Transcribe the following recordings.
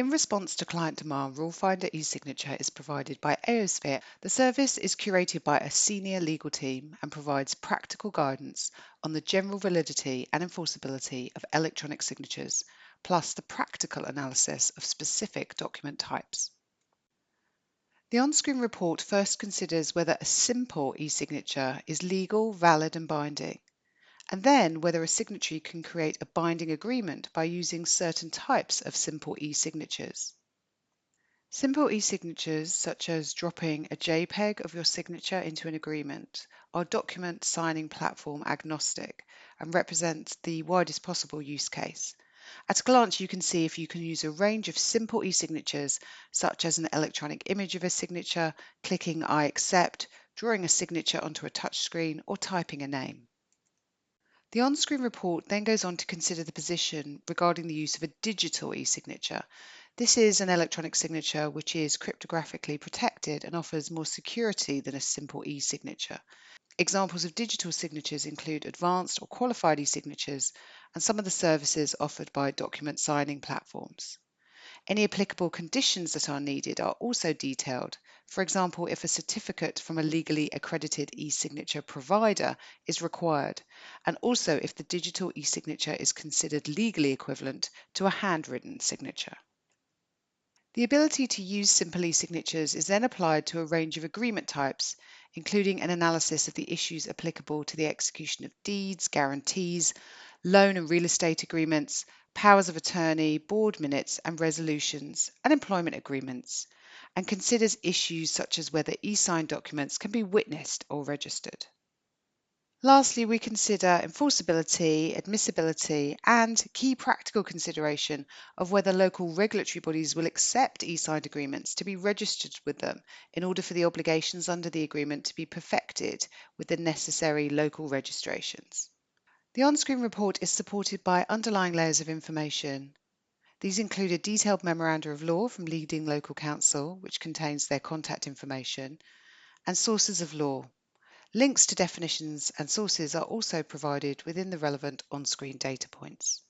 In response to client demand, Rulefinder e-signature is provided by aosphere. The service is curated by a senior legal team and provides practical guidance on the general validity and enforceability of electronic signatures, plus the practical analysis of specific document types. The on-screen report first considers whether a simple e-signature is legal, valid and binding, and then whether a signatory can create a binding agreement by using certain types of simple e-signatures. Simple e-signatures, such as dropping a JPEG of your signature into an agreement, are document signing platform agnostic and represent the widest possible use case. At a glance, you can see if you can use a range of simple e-signatures, such as an electronic image of a signature, clicking I accept, drawing a signature onto a touchscreen, or typing a name. The on-screen report then goes on to consider the position regarding the use of a digital e-signature. This is an electronic signature which is cryptographically protected and offers more security than a simple e-signature. Examples of digital signatures include advanced or qualified e-signatures and some of the services offered by document signing platforms. Any applicable conditions that are needed are also detailed. For example, if a certificate from a legally accredited e-signature provider is required, and also if the digital e-signature is considered legally equivalent to a handwritten signature. The ability to use simple e-signatures is then applied to a range of agreement types, including an analysis of the issues applicable to the execution of deeds, guarantees, loan and real estate agreements, powers of attorney, board minutes and resolutions, and employment agreements, and considers issues such as whether e-signed documents can be witnessed or registered. Lastly, we consider enforceability, admissibility, and key practical consideration of whether local regulatory bodies will accept e-signed agreements to be registered with them in order for the obligations under the agreement to be perfected with the necessary local registrations. The on-screen report is supported by underlying layers of information. These include a detailed memoranda of law from leading local counsel, which contains their contact information, and sources of law. Links to definitions and sources are also provided within the relevant on-screen data points.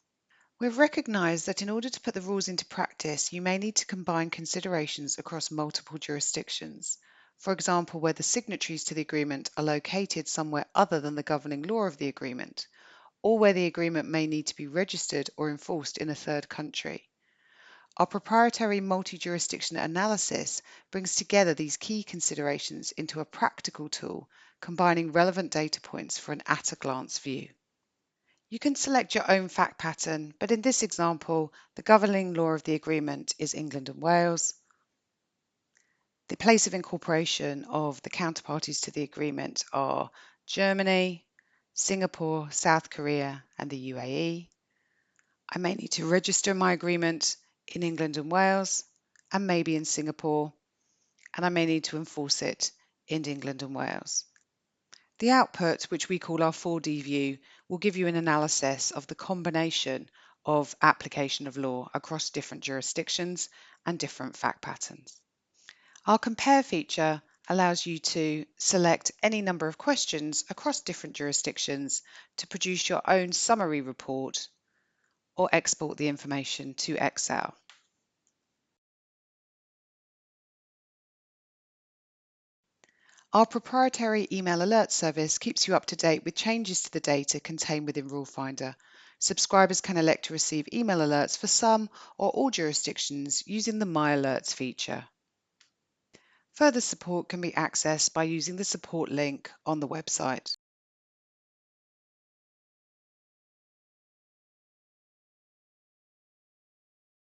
We've recognised that in order to put the rules into practice, you may need to combine considerations across multiple jurisdictions. For example, where the signatories to the agreement are located somewhere other than the governing law of the agreement, or where the agreement may need to be registered or enforced in a third country. Our proprietary multi-jurisdiction analysis brings together these key considerations into a practical tool, combining relevant data points for an at-a-glance view. You can select your own fact pattern, but in this example, the governing law of the agreement is England and Wales. The place of incorporation of the counterparties to the agreement are Germany, Singapore, South Korea, and the UAE. I may need to register my agreement in England and Wales, and maybe in Singapore, and I may need to enforce it in England and Wales. The output, which we call our 4D view, will give you an analysis of the combination of application of law across different jurisdictions and different fact patterns. Our compare feature allows you to select any number of questions across different jurisdictions to produce your own summary report or export the information to Excel. Our proprietary email alert service keeps you up to date with changes to the data contained within Rulefinder. Subscribers can elect to receive email alerts for some or all jurisdictions using the My Alerts feature. Further support can be accessed by using the support link on the website.